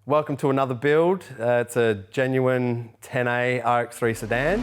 Welcome to another build. It's a genuine 10A RX3 sedan.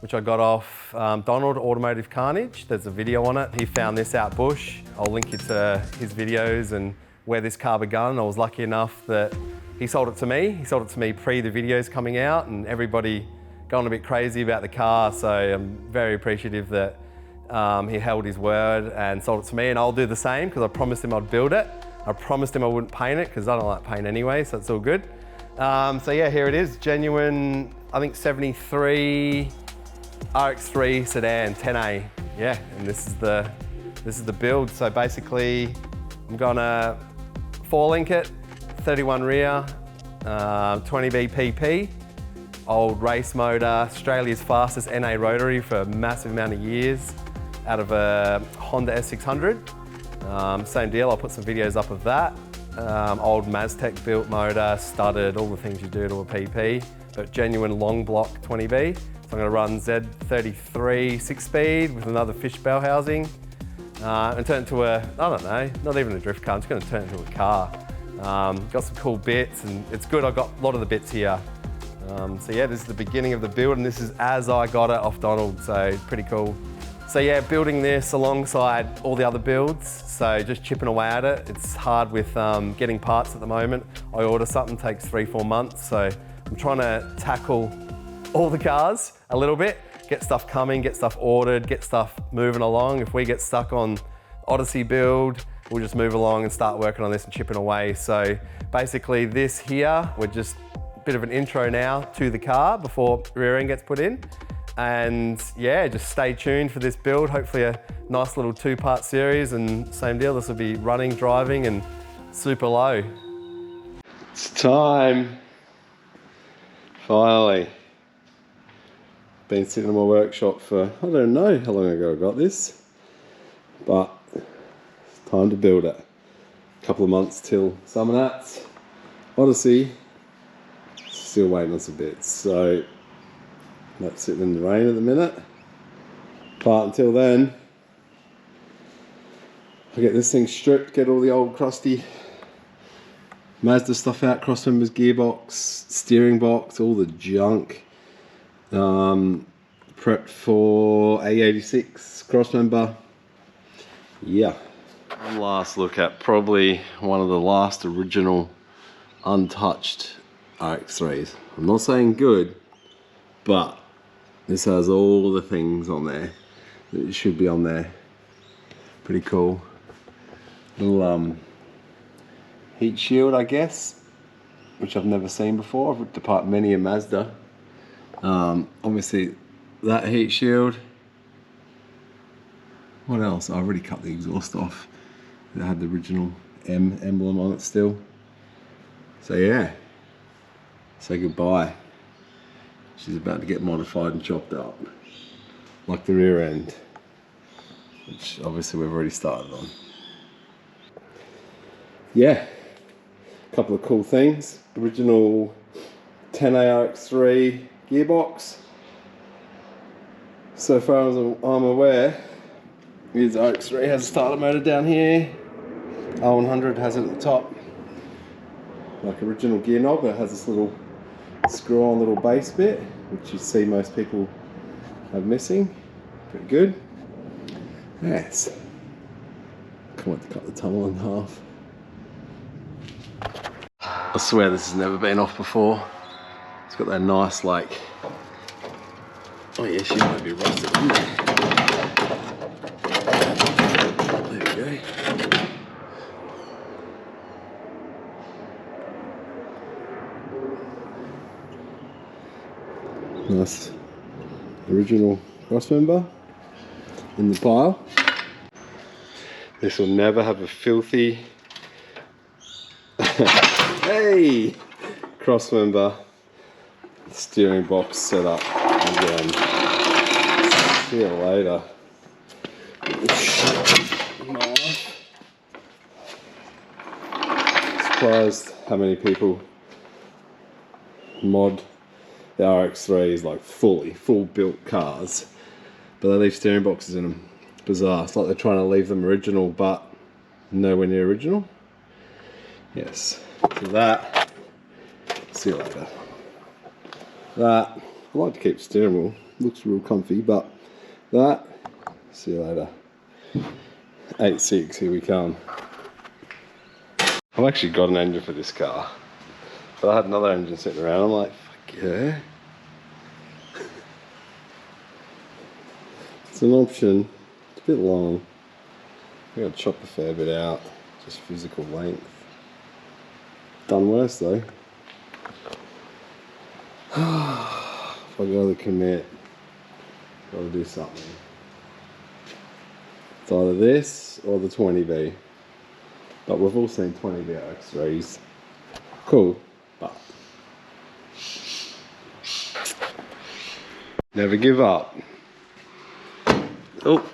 Which I got off Donald Automotive Carnage. There's a video on it. He found this out bush. I'll link you to his videos and where this car begun. I was lucky enough that he sold it to me. He sold it to me pre the videos coming out and everybody going a bit crazy about the car. So I'm very appreciative that he held his word and sold it to me, and I'll do the same because I promised him I'd build it. I promised him I wouldn't paint it because I don't like paint anyway, so it's all good. So yeah, here it is, genuine, I think 73 RX3 sedan 10A. Yeah, and this is the build. So basically, I'm gonna 4-link it, 31 rear, 20B PP, old race motor, Australia's fastest NA rotary for a massive amount of years, out of a Honda S600. Same deal, I'll put some videos up of that. Old Maztec built motor, studded, all the things you do to a PP, but genuine long block 20B. So I'm going to run Z33 6-speed with another fishbowl housing and turn it into a, I don't know, not even a drift car, I'm just going to turn it into a car. Got some cool bits and it's good, I've got a lot of the bits here. So yeah, this is the beginning of the build and this is as I got it off Donald, so pretty cool. So yeah, building this alongside all the other builds, so just chipping away at it. It's hard with getting parts at the moment. I order something, takes 3-4 months, so I'm trying to tackle all the cars a little bit, get stuff coming, get stuff ordered, get stuff moving along. If we get stuck on Odyssey build, we'll just move along and start working on this and chipping away. So basically this here, we're just a bit of an intro now to the car before rear end gets put in. And yeah, just stay tuned for this build. Hopefully a nice little 2-part series, and same deal, this will be running, driving and super low. It's time. Finally. Been sitting in my workshop for, I don't know how long ago I got this, but it's time to build it. A couple of months till Summernats. Odyssey, still waiting on some bits, so that's sitting in the rain at the minute. But until then, I get this thing stripped, get all the old crusty Mazda stuff out, crossmembers, gearbox, steering box, all the junk. Prepped for A86 crossmember. Yeah. One last look at probably one of the last original untouched RX3s. I'm not saying good, but this has all the things on there that should be on there. Pretty cool. Little heat shield, I guess, which I've never seen before. I've ripped apart many a Mazda. Obviously that heat shield. What else? I already cut the exhaust off. It had the original M emblem on it still. So yeah, say goodbye. She's about to get modified and chopped up, like the rear end, which obviously we've already started on. Yeah, a couple of cool things. Original 10A RX3 gearbox. So far as I'm aware, this RX3 has a starter motor down here. R100 has it at the top, like original gear knob. It has this little screw-on little base bit, which you see most people have missing. Pretty good. Yes. Can't wait to cut the tunnel in half. I swear this has never been off before. It's got that nice, like, oh yeah, she might be rusted in there. There we go. Nice original crossmember in the pile. This will never have a filthy hey, crossmember steering box set up again. See you later. Surprised how many people mod The RX3 is like full built cars, but they leave steering boxes in them. Bizarre. It's like they're trying to leave them original, but nowhere near original. Yes. So that. See you later. That. I like to keep the steering wheel. Looks real comfy, but that. See you later. 8.6. Here we come. I've actually got an engine for this car, but I had another engine sitting around. I'm like, fuck yeah. It's an option. It's a bit long. I gotta chop a fair bit out, just physical length. Done worse though. If I gotta commit, gotta do something. It's either this or the 20B. But we've all seen 20B RX3s. Cool, but never give up. Oh,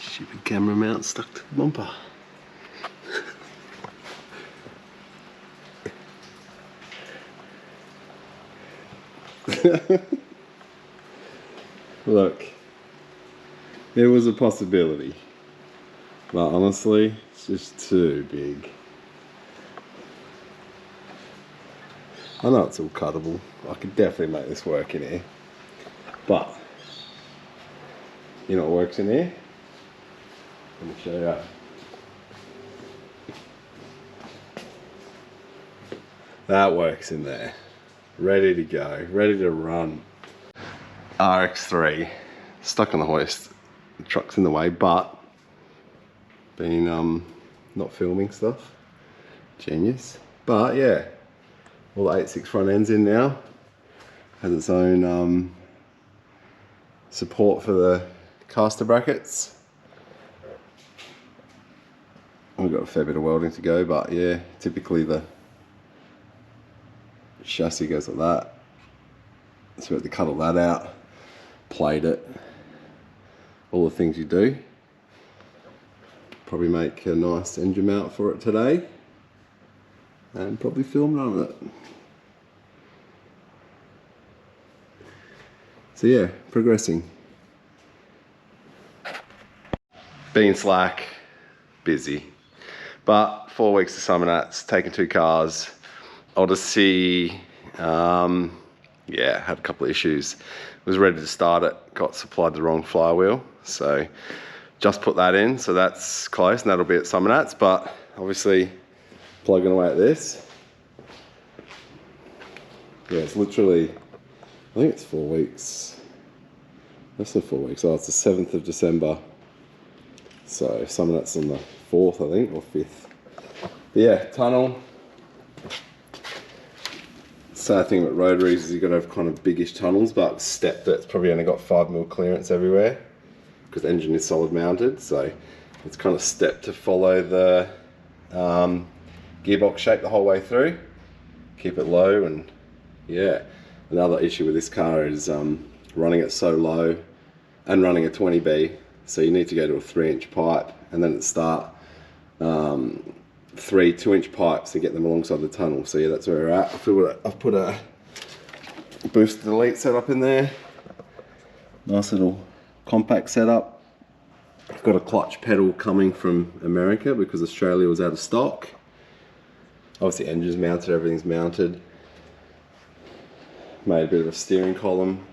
stupid camera mount stuck to the bumper. Look, there was a possibility, but honestly, it's just too big. I know it's all cuttable. I could definitely make this work in here, but you know what works in here? Let me show you. That works in there. Ready to go, ready to run. RX3, stuck on the hoist. The truck's in the way, but been not filming stuff. Genius. But yeah, all the 8.6 front ends in now. Has its own support for the caster brackets. We've got a fair bit of welding to go, but yeah, typically the chassis goes like that. So we have to cut all that out, plate it, all the things you do. Probably make a nice engine mount for it today, and probably film none of it. So yeah, progressing. Being slack, busy. But 4 weeks of Summernats, taking 2 cars. Odyssey, yeah, had a couple of issues. Was ready to start it, got supplied the wrong flywheel. So just put that in, so that's close, and that'll be at Summernats. But obviously plugging away at this. Yeah, it's literally, I think it's 4 weeks. Less than 4 weeks. Oh, it's the 7th of December. So Summernats on the 4th, I think, or 5th. But yeah, tunnel. Sad thing about rotaries is you've got to have kind of biggish tunnels, but stepped it. It's probably only got 5mm clearance everywhere because the engine is solid mounted. So it's kind of stepped to follow the gearbox shape the whole way through. Keep it low, and yeah. Another issue with this car is running it so low and running a 20B. So you need to go to a 3-inch pipe and then start 3 2-inch pipes to get them alongside the tunnel. So yeah, that's where we're at. I've put a boost delete setup in there. Nice little compact setup. I've got a clutch pedal coming from America because Australia was out of stock. Obviously engine's mounted, everything's mounted. Made a bit of a steering column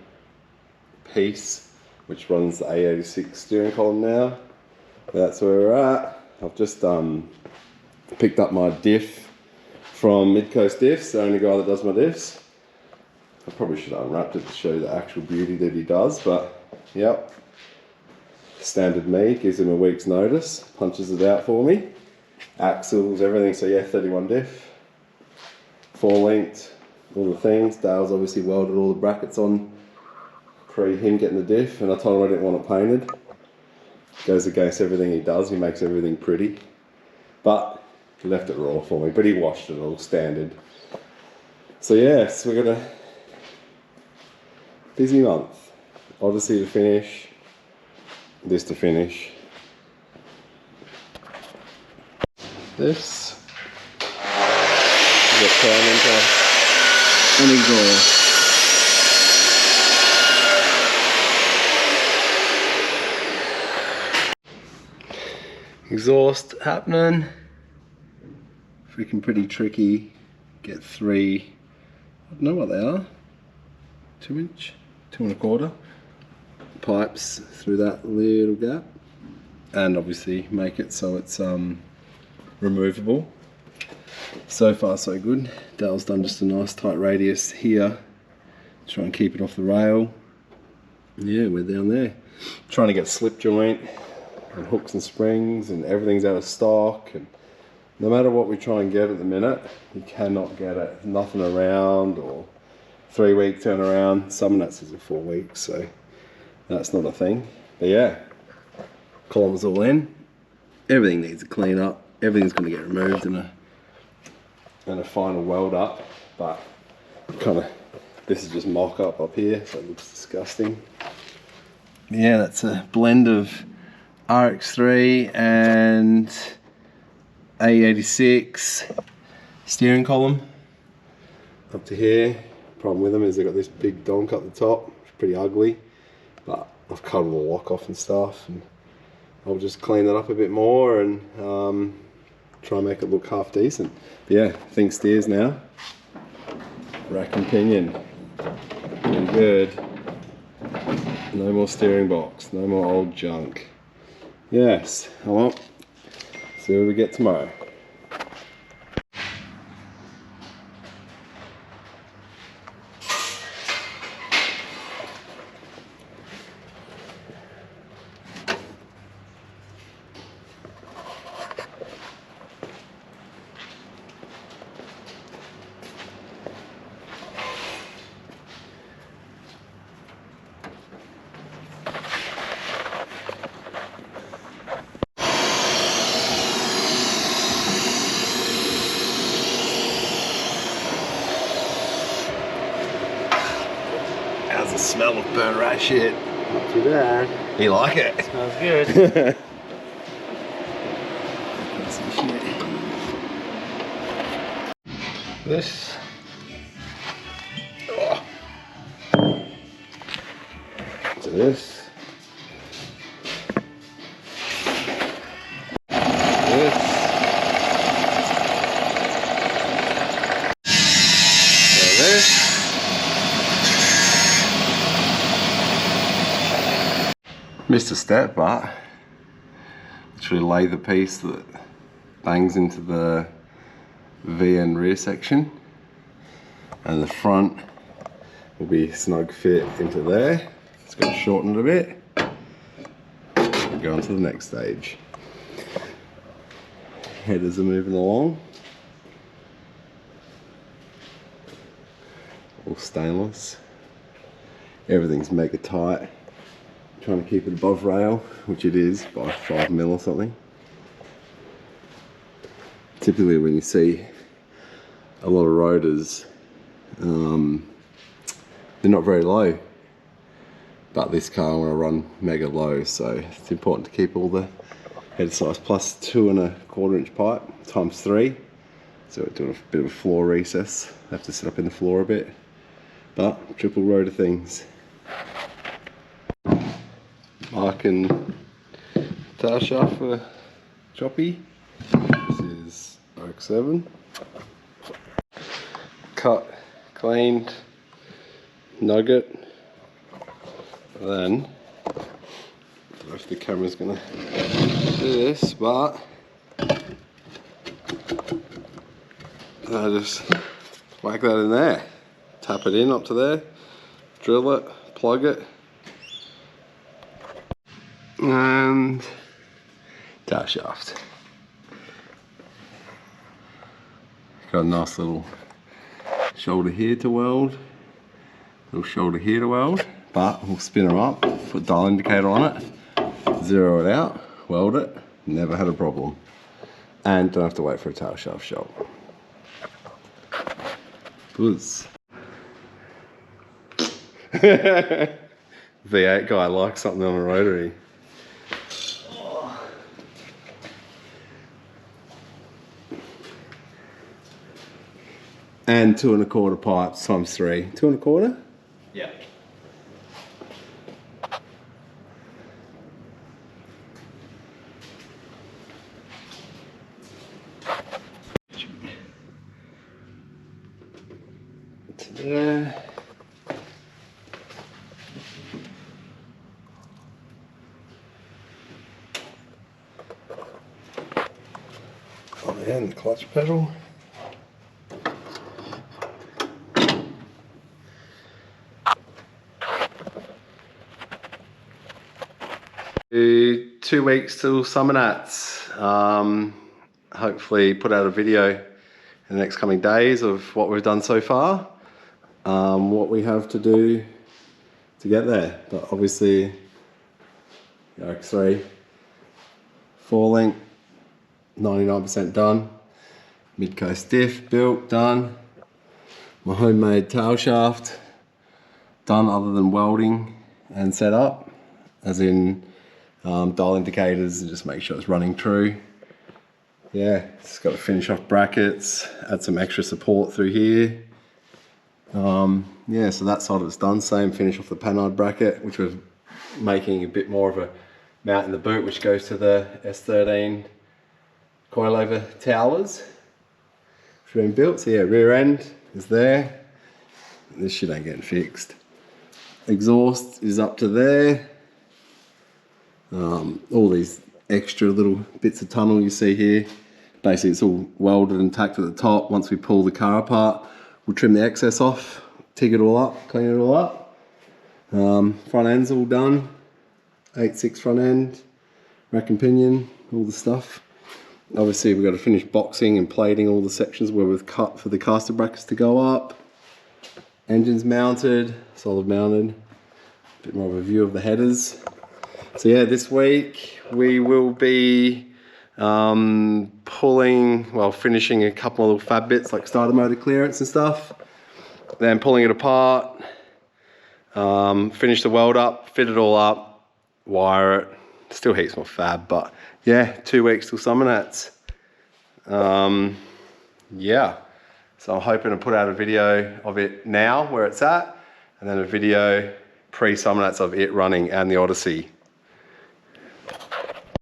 piece, which runs the A86 steering column now. That's where we're at. I've just picked up my diff from Mid-Coast Diffs, the only guy that does my diffs. I probably should have unwrapped it to show you the actual beauty that he does, but yep. Standard me, gives him a week's notice, punches it out for me. Axles, everything, so yeah, 31 diff. 4-linked, all the things. Dale's obviously welded all the brackets on pre him getting the diff, and I told him I didn't want it painted. Goes against everything he does, he makes everything pretty. But he left it raw for me, but he washed it all standard. So yes, we've got a busy month. Odyssey to finish, this to finish. This we got turn into an exhaust. Exhaust happening. Freaking pretty tricky. Get 3, I don't know what they are. 2 inch, 2 1/4 pipes through that little gap. And obviously make it so it's removable. So far so good. Dale's done just a nice tight radius here. Try and keep it off the rail. Yeah, we're down there. Trying to get slip joint and hooks and springs, and everything's out of stock, and no matter what we try and get at the minute, you cannot get it. Nothing around, or 3-week turnaround. Summernats is a 4 weeks, so that's not a thing. But yeah, columns all in. Everything needs a clean up. Everything's going to get removed in a final weld up, but kind of, this is just mock up here, so it looks disgusting. Yeah, that's a blend of RX3 and A86 steering column up to here. Problem with them is they've got this big donk up the top. It's pretty ugly, but I've cut all the lock off and stuff, and I'll just clean that up a bit more and try and make it look half decent. But yeah, thing steers now. Rack and pinion. Pretty good. No more steering box, no more old junk. Yes, well, see what we get tomorrow. How's the smell of burnt rat shit? Not too bad. You like it? Smells good. This. To this. This. To this. Missed a step, but literally lay the piece that bangs into the V and rear section, and the front will be snug fit into there. It's going to shorten it a bit. We'll go on to the next stage. Headers are moving along. All stainless. Everything's mega tight. Trying to keep it above rail, which it is by 5 mil or something. Typically when you see a lot of rotors, they're not very low, but this car I want to run mega low, so it's important to keep all the head size plus 2 1/4 inch pipe times 3. So we're doing a bit of a floor recess. Have to sit up in the floor a bit, but triple rotor things. Marking tail shaft for choppy. This is RX7. Cut, cleaned, nugget. Then, I don't know if the camera's gonna do this, but I just whack that in there. Tap it in up to there, drill it, plug it, and tail shaft. Got a nice little shoulder here to weld, little shoulder here to weld, but we'll spin her up, put dial indicator on it, zero it out, weld it, never had a problem. And don't have to wait for a tail shaft shot. Buzz. V8 guy likes something on a rotary. And 2 1/4 pipes times 3. 2 1/4? Yeah. there. Oh yeah, and the clutch pedal. Two weeks till Summernats. Hopefully put out a video in the next coming days of what we've done so far, what we have to do to get there. But obviously, the RX3 4-link, 99% done. Mid-coast diff built, done. My homemade tail shaft done, other than welding and set up, as in dial indicators and just make sure it's running true. Yeah, just got to finish off brackets, add some extra support through here. Yeah, so that side of it's done. Same, finish off the panhard bracket, which was making a bit more of a mount in the boot, which goes to the S13 coilover towers, which have been built. So yeah, rear end is there. This shit ain't getting fixed. Exhaust is up to there. All these extra little bits of tunnel you see here, basically it's all welded and tacked at the top. Once we pull the car apart, we'll trim the excess off, TIG it all up, clean it all up. Front end's all done, 8.6 front end, rack and pinion, all the stuff. Obviously we've got to finish boxing and plating all the sections where we've cut for the caster brackets to go up. Engine's mounted, solid mounted. A bit more of a view of the headers. So yeah, this week we will be finishing a couple of little fab bits like starter motor clearance and stuff. Then pulling it apart, finish the weld up, fit it all up, wire it. Still heaps more fab, but yeah, 2 weeks till Summernats. Yeah, so I'm hoping to put out a video of it now where it's at, and then a video pre-Summernats of it running and the Odyssey.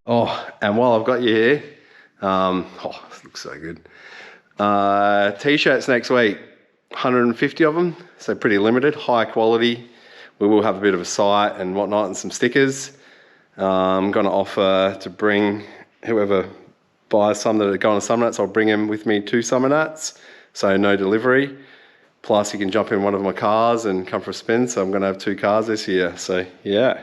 Oh, and while I've got you here, oh, this looks so good. T-shirts next week, 150 of them, so pretty limited, high quality. We will have a bit of a site and whatnot and some stickers. I'm going to offer to bring whoever buys some that are going to Summernats, I'll bring them with me to Summernats, so no delivery. Plus you can jump in one of my cars and come for a spin, so I'm going to have 2 cars this year, so yeah.